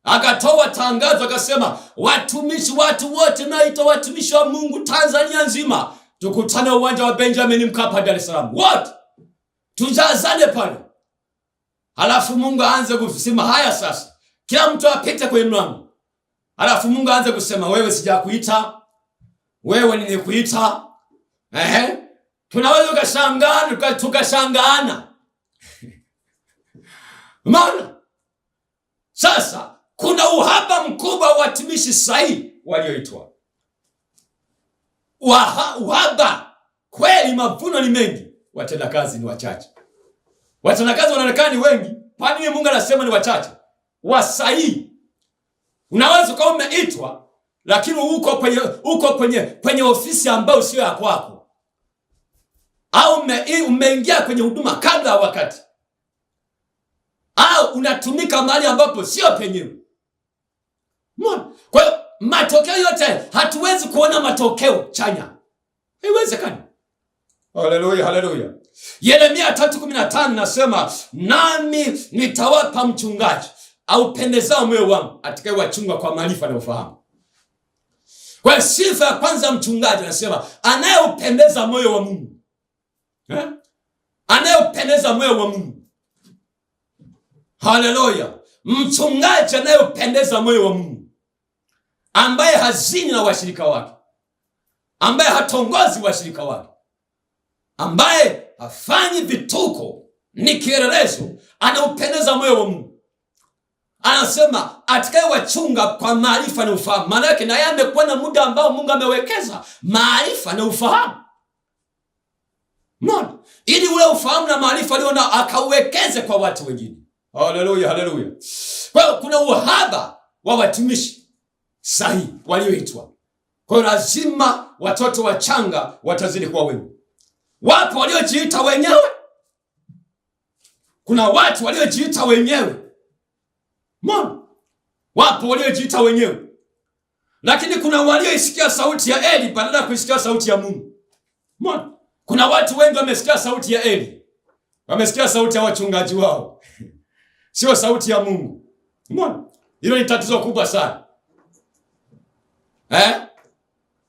akatoa tangazo akasema, watumishi, watu wote naitwa watumishi wa Mungu Tanzania nzima, tukutane uwanja wa Benjamin Mkapa, Dar es Salaam. What? tujazane pale. Halafu Mungu aanze kusema haya sasa, kila mtu apite kwenye mlango. Halafu Mungu aanze kusema wewe sijakuita, wewe nilikuita. Tunaweza tukashangaana. Maana sasa kuna uhaba mkubwa wa watumishi sahihi walioitwa. Uhaba kweli, mavuno ni mengi, watendakazi ni wachache. Watendakazi wanaonekana ni wengi, kwa nini Mungu anasema ni wachache? Wasahihi. Unaweza kuwa umeitwa lakini uko kwenye ofisi ambayo sio ya kwako, au umeingia kwenye huduma kabla ya wakati, au unatumika mahali ambapo sio penyewe. Kwa hiyo matokeo yote hatuwezi kuona matokeo chanya. Haiwezekani. Haleluya, haleluya. Yeremia 3:15 nasema, nami nitawapa mchungaji aupendezao moyo wangu, atakayewachunga kwa maarifa na ufahamu. Kwa sifa ya kwanza mchungaji anasema anayeupendeza moyo wa Mungu. Anayeupendeza moyo wa Mungu. Haleluya. Mchungaji anayeupendeza moyo wa Mungu, ambaye hazini na washirika wake, ambaye hatongozi washirika wake, ambaye hafanyi vituko, ni kielelezo, anaupendeza moyo wa Mungu. Anasema atakayewachunga kwa maarifa na ufahamu. Maana yake na yeye amekuwa na muda ambao Mungu amewekeza maarifa na ufahamu. Mbona? Ili ule ufahamu na maarifa aliona akauwekeze kwa watu wengine. Haleluya, haleluya. Kwa hiyo kuna uhaba wa watumishi sahihi walioitwa. Kwa hiyo lazima watoto wachanga watazidi kuwa wengi. Wapo waliojiita wenyewe. Kuna watu waliojiita wenyewe. Mbona? Wapo waliojiita wenyewe. Lakini kuna walioisikia sauti ya Eli badala ya kuisikia sauti ya Mungu. Mbona? Kuna watu wengi wamesikia sauti ya Eli, wamesikia sauti ya wachungaji wao, sio sauti ya Mungu. Mbona? Hilo ni tatizo kubwa sana.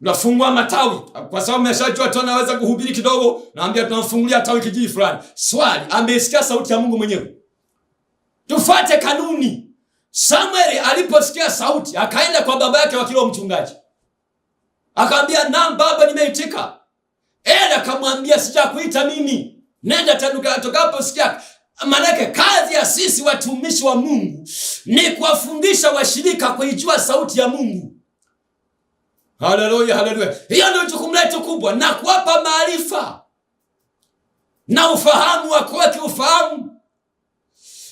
Unafungua matawi kwa sababu umeshajua tu anaweza kuhubiri kidogo, naambia tunamfungulia tawi kijiji fulani. Swali, amesikia sauti ya Mungu mwenyewe? Tufuate kanuni. Samuel aliposikia sauti akaenda kwa baba yake wakili mchungaji, akamwambia, "Naam baba, nimeitika." Eli akamwambia, "Sijakuita mimi, nenda tutakaposikia." Maana kazi ya sisi watumishi wa Mungu ni kuwafundisha washirika kuijua sauti ya Mungu. Haleluya, haleluya. Hiyo ndio jukumu letu kubwa, na kuwapa maarifa na ufahamu wa kwa kiufahamu,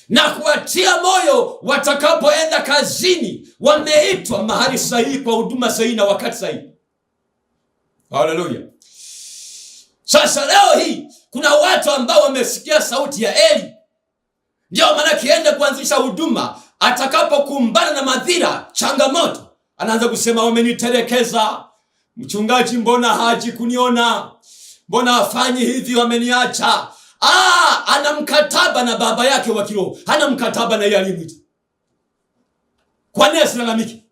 na kuwatia moyo watakapoenda kazini, wameitwa mahali sahihi kwa huduma sahihi na wakati sahihi. Haleluya. Sasa leo hii kuna watu ambao wamesikia sauti ya Eli, ndio maana kienda kuanzisha huduma, atakapokumbana na madhira, changamoto, anaanza kusema wamenitelekeza. Mchungaji mbona haji kuniona? Mbona hafanyi hivi, wameniacha? Ana mkataba na baba yake wa kiroho, hana mkataba na yeye aliyemwita. Kwa nini asilalamiki?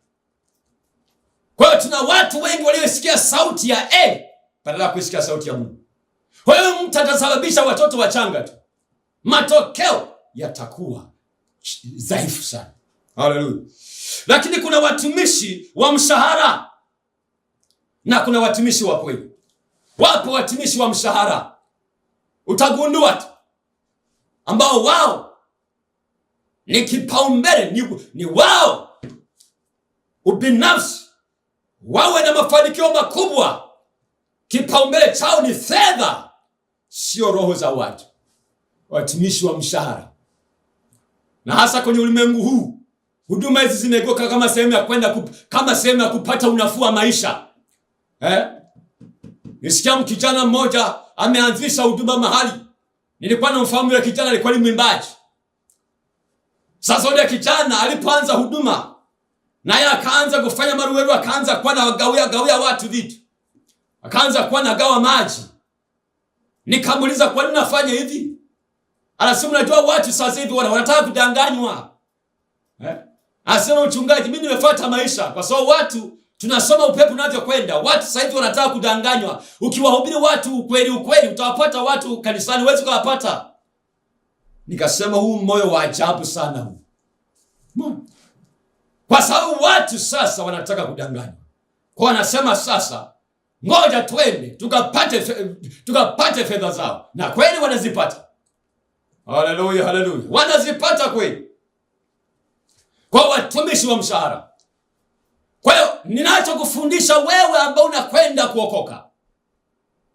Kwa hiyo tuna watu wengi waliosikia sauti ya Eli badala ya kusikia sauti ya Mungu. Kwa hiyo mtu atasababisha watoto wachanga tu, matokeo yatakuwa dhaifu sana. Haleluya. Lakini kuna watumishi wa mshahara na kuna watumishi wa kweli. Wapo watumishi wa mshahara, utagundua tu, ambao wao ni kipaumbele, ni wao ubinafsi, wawe na mafanikio makubwa. Kipaumbele chao ni fedha, sio roho za watu. Watumishi wa mshahara, na hasa kwenye ulimwengu huu, huduma hizi zimegeuka kama sehemu ya kwenda kama sehemu ya kupata unafuu wa maisha. Nisikia kijana mmoja ameanzisha huduma mahali. Nilikuwa namfahamu yule kijana, alikuwa ni mwimbaji. Sasa yule kijana alipoanza huduma, naye akaanza kufanya maruweru, akaanza kuwa na gawia watu vitu, akaanza kuwa na gawa maji. Nikamuuliza, kwa nini nafanya hivi? Anasema, unajua watu sasa hivi wanataka kudanganywa. Anasema, mchungaji, mimi nimefuata maisha kwa sababu watu tunasoma upepo unavyokwenda. Watu sasa hivi wanataka kudanganywa. Ukiwahubiri watu ukweli utawapata watu kanisani, huwezi kuwapata. Nikasema huu moyo wa ajabu sana huu. Kwa sababu watu sasa wanataka kudanganywa. Kwa wanasema sasa ngoja twende tukapate fedha zao, na kweli wanazipata. Haleluya, haleluya. Wanazipata kweli. Kwa watumishi wa mshahara. Kwa hiyo ninachokufundisha wewe ambao unakwenda kuokoka,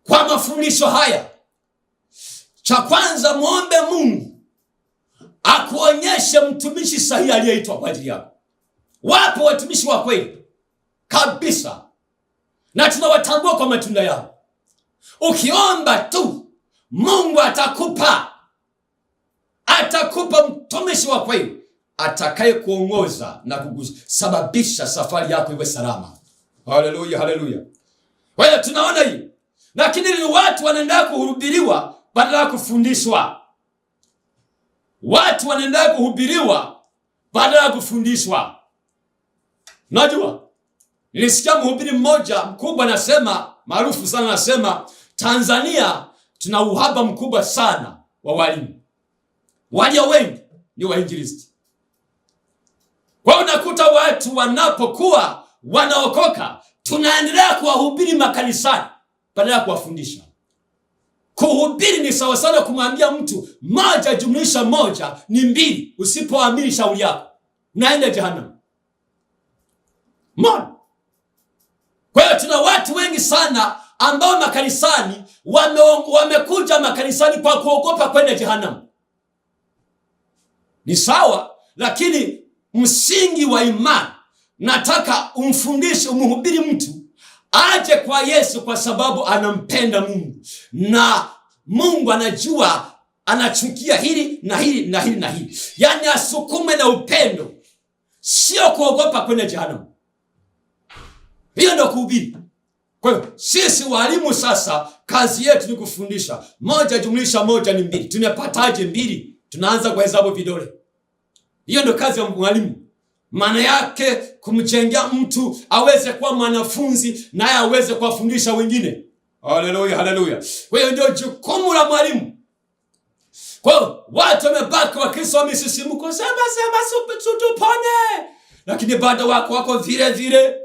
kwa mafundisho haya, cha kwanza muombe Mungu akuonyeshe mtumishi sahihi aliyeitwa kwa ajili yako. Wapo watumishi wa kweli kabisa, na tunawatambua kwa matunda yao. Ukiomba tu Mungu atakupa mtumishi wa kweli atakaye kuongoza na kusababisha safari yako iwe salama. Haleluya, haleluya. Kwa hiyo tunaona hii. Lakini ni watu wanaenda kuhubiriwa badala ya kufundishwa. Watu wanaenda kuhubiriwa badala ya kufundishwa. Najua nilisikia mhubiri mmoja mkubwa anasema, maarufu sana, anasema Tanzania tuna uhaba mkubwa sana wa walimu. Walio wengi ni wainjilisti. Kwa unakuta watu wanapokuwa wanaokoka, tunaendelea kuwahubiri makanisani badala ya kuwafundisha. Kuhubiri ni sawa sana kumwambia mtu 1+1 ni 2. Usipoamini shauri yako, unaenda jehanamu. Mbona? Kwa hiyo tuna watu wengi sana ambao makanisani wamekuja makanisani kwa kuogopa kwenda jehanamu. Ni sawa, lakini msingi wa imani, nataka umfundishe, umhubiri mtu aje kwa Yesu kwa sababu anampenda Mungu, na Mungu anajua anachukia hili na hili na hili na hili. Yaani asukume na upendo, sio kuogopa kwenda jehanamu. Hiyo ndio kuhubiri. Kwa hiyo sisi walimu sasa kazi yetu ni kufundisha. 1+1 ni 2. Tumepataje 2? Tunaanza kuhesabu vidole. Hiyo ndio kazi ya mwalimu. Maana yake kumjengea mtu aweze kuwa mwanafunzi naye aweze kuwafundisha wengine. Haleluya, haleluya. Kwa hiyo ndio jukumu la mwalimu. Kwa hiyo watu wamebaki Wakristo wamesisimuka, sema tupone, lakini bado wako vile vile.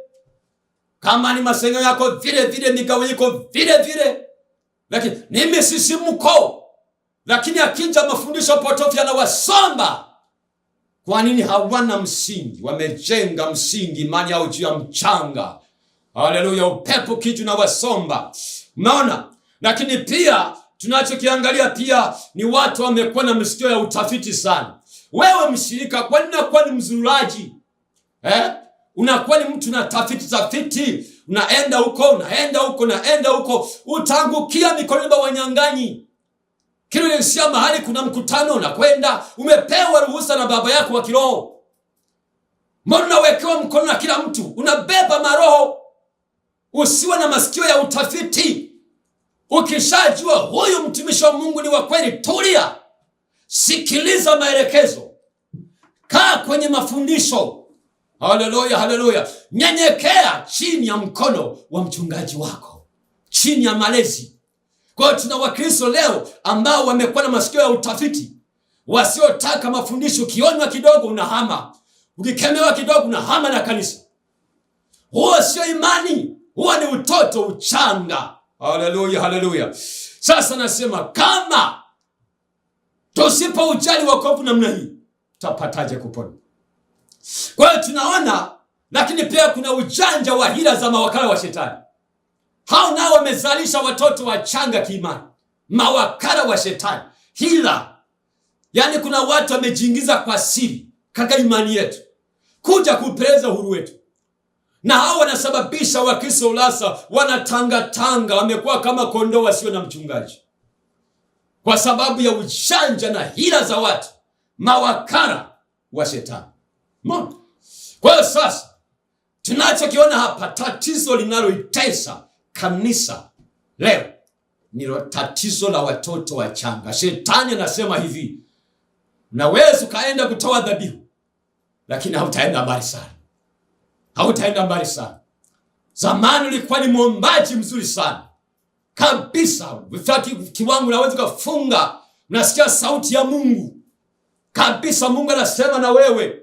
Kama ni masengenyo yako vile vile, migawanyiko vile vile, lakini ni misisimuko. Lakini akija mafundisho potofu yanawasomba. Kwa nini? Hawana msingi. Wamejenga msingi imani yao juu ya mchanga. Haleluya. Upepo kiju na wasomba. Unaona? Lakini pia tunachokiangalia pia ni watu wamekuwa na msikio ya utafiti sana. Wewe mshirika, kwa nini unakuwa ni mzururaji? Unakuwa ni mtu na tafiti, unaenda huko, utaangukia mikononi mwa wanyang'anyi. Kile sia mahali kuna mkutano unakwenda, umepewa ruhusa na baba yako wa kiroho. Mbona unawekewa mkono na kila mtu? Unabeba maroho. Usiwe na masikio ya utafiti. Ukishajua huyu mtumishi wa Mungu ni wa kweli, tulia. Sikiliza maelekezo. Kaa kwenye mafundisho. Haleluya, haleluya. Nyenyekea chini ya mkono wa mchungaji wako, chini ya malezi. Kwa hiyo tuna Wakristo leo ambao wamekuwa na masikio ya utafiti, wasiotaka mafundisho. Ukionywa kidogo unahama, ukikemewa kidogo unahama na kanisa. Huo sio imani, huo ni utoto, uchanga. Haleluya, haleluya. Sasa nasema kama tusipo ujali wokovu namna hii, tutapataje kupona? Kwa hiyo tunaona, lakini pia kuna ujanja wa hila za mawakala wa shetani. Hao nao wamezalisha watoto wachanga kiimani. Mawakala wa shetani, hila. Yaani kuna watu wamejiingiza kwa siri katika imani yetu, kuja kupeleza uhuru wetu. Na hao wanasababisha Wakristo ulasa wanatangatanga, wamekuwa kama kondoo wasio na mchungaji. Kwa sababu ya ujanja na hila za watu, mawakala wa shetani. Kwa hiyo sasa tunachokiona hapa, tatizo linaloitesa kanisa leo ni tatizo la watoto wachanga. Shetani anasema hivi, unaweza ukaenda kutoa dhabihu, lakini hautaenda mbali sana. Hautaenda mbali sana. Zamani ulikuwa ni mwombaji mzuri sana kabisa, kiwango unaweza kufunga, unasikia sauti ya Mungu, kabisa Mungu anasema na wewe,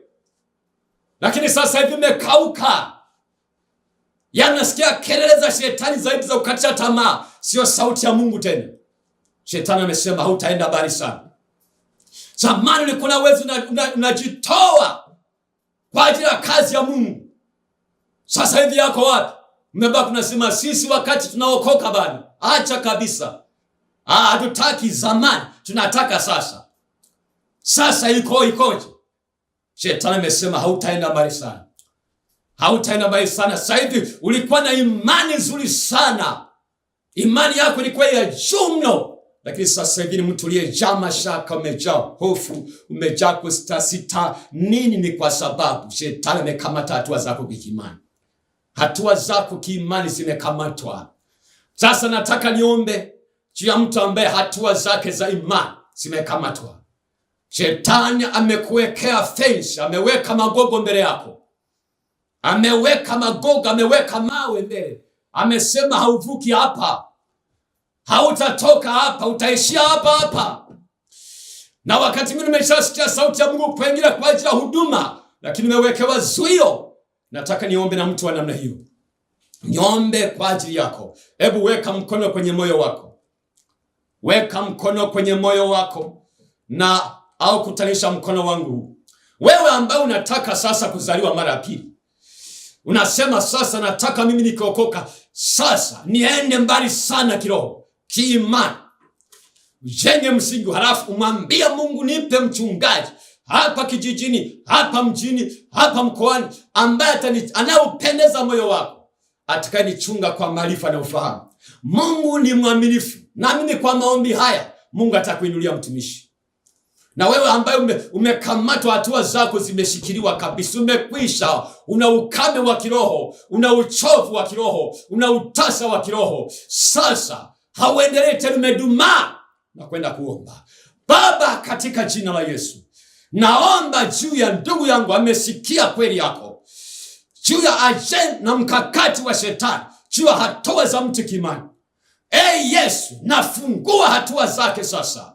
lakini sasa hivi umekauka. Yanasikia kelele za shetani zaidi za kukatisha tamaa, sio sauti ya Mungu tena. Shetani amesema hautaenda mbali sana. Zamani ulikuwa na uwezo unajitoa kwa ajili ya kazi ya Mungu. Sasa hivi yako wapi? Mmebaki unasema sisi wakati tunaokoka bado. Acha kabisa. Hatutaki zamani, tunataka sasa. Sasa ikoje? Shetani amesema hautaenda mbali sana. Hautaenda mbali sana. Sasa hivi ulikuwa na imani nzuri sana. Imani yako ilikuwa ya juu mno. Lakini sasa hivi ni mtu uliyejaa mashaka, umejaa hofu, umejaa kusita. Nini? Ni kwa sababu shetani amekamata hatua zako kiimani. Hatua zako kiimani zimekamatwa. Sasa nataka niombe juu ya mtu ambaye hatua zake za imani zimekamatwa. Shetani amekuwekea fence, ameweka magogo mbele yako. Ameweka magogo, ameweka mawe mbele. Amesema hauvuki hapa. Hautatoka hapa, utaishia hapa. Na wakati mwingine umeshasikia sauti ya Mungu kuingia kwa ajili ya huduma, lakini umewekewa zuio. Nataka niombe na mtu wa namna hiyo. Niombe kwa ajili yako. Hebu weka mkono kwenye moyo wako. Weka mkono kwenye moyo wako na au kutanisha mkono wangu. Wewe ambaye unataka sasa kuzaliwa mara ya pili. Unasema sasa nataka mimi nikiokoka sasa niende mbali sana kiroho, kiimani. Ujenge msingi, halafu umwambie Mungu, nipe mchungaji hapa kijijini, hapa mjini, hapa mkoani, ambaye anaupendeza moyo wako, atakayenichunga kwa maarifa na ufahamu. Mungu ni mwaminifu. Naamini kwa maombi haya Mungu atakuinulia mtumishi. Na wewe ambaye umekamatwa, hatua zako zimeshikiliwa kabisa, umekwisha, una ukame wa kiroho, una uchovu wa kiroho, una utasa wa kiroho, sasa hauendelee tena, umedumaa na kwenda kuomba. Baba, katika jina la Yesu, naomba juu ya ndugu yangu, amesikia kweli yako, juu ya ajenda na mkakati wa shetani, juu ya hatua za mtu kimani. Yesu, nafungua hatua zake sasa.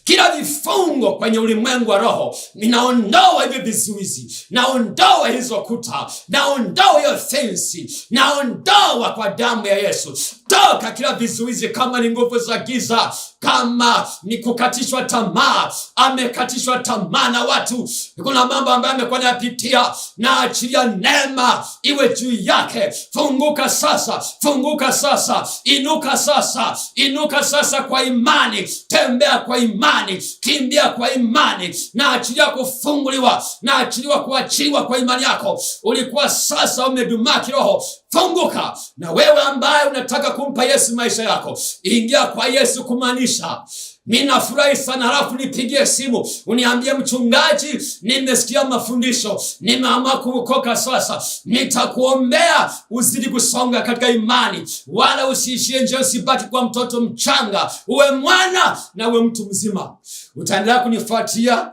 Kila vifungo kwenye ulimwengu wa roho, ninaondoa hivi vizuizi, naondoa hizo kuta, naondoa hiyo fensi, naondoa kwa damu ya Yesu. Toka kila vizuizi, kama ni nguvu za giza, kama ni kukatishwa tamaa, amekatishwa tamaa na watu, kuna mambo ambayo amekuwa anayapitia, na achilia neema iwe juu yake. Funguka sasa, funguka sasa, inuka sasa, inuka sasa kwa imani, tembea kwa imani, kimbia kwa imani, na achilia kufunguliwa, na achiliwa kuachiliwa kwa imani yako. Ulikuwa sasa umedumaa kiroho, funguka. Na wewe ambaye unataka kumpa Yesu maisha yako, ingia kwa Yesu, kumaanisha ninafurahi sana, halafu nipigie simu uniambie, mchungaji, nimesikia mafundisho, nimeamua kuokoka sasa. Nitakuombea uzidi kusonga katika imani, wala usiishie nje, usibaki kwa mtoto mchanga, uwe mwana na uwe mtu mzima. Utaendelea kunifuatia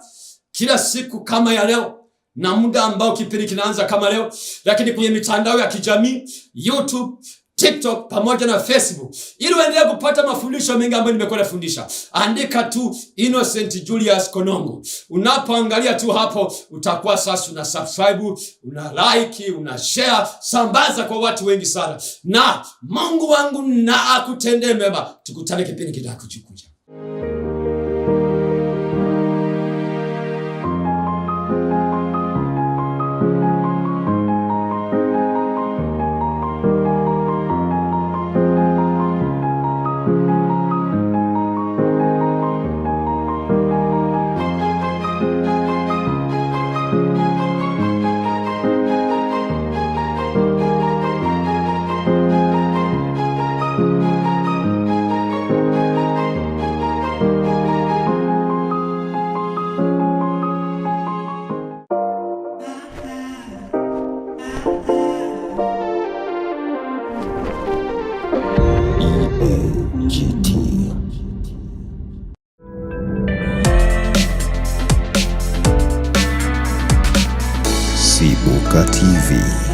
kila siku kama ya leo, na muda ambao kipindi kinaanza kama leo, lakini kwenye mitandao ya kijamii, YouTube, TikTok pamoja na Facebook, ili uendelee kupata mafundisho mengi ambayo nimekuwa nafundisha. Andika tu Innocent Julius Konongo. Unapoangalia tu hapo, utakuwa sasa una subscribe, una like, una share, sambaza kwa watu wengi sana. Na Mungu wangu na akutendee mema. Tukutane kipindi kitakachokuja. Sibuka TV.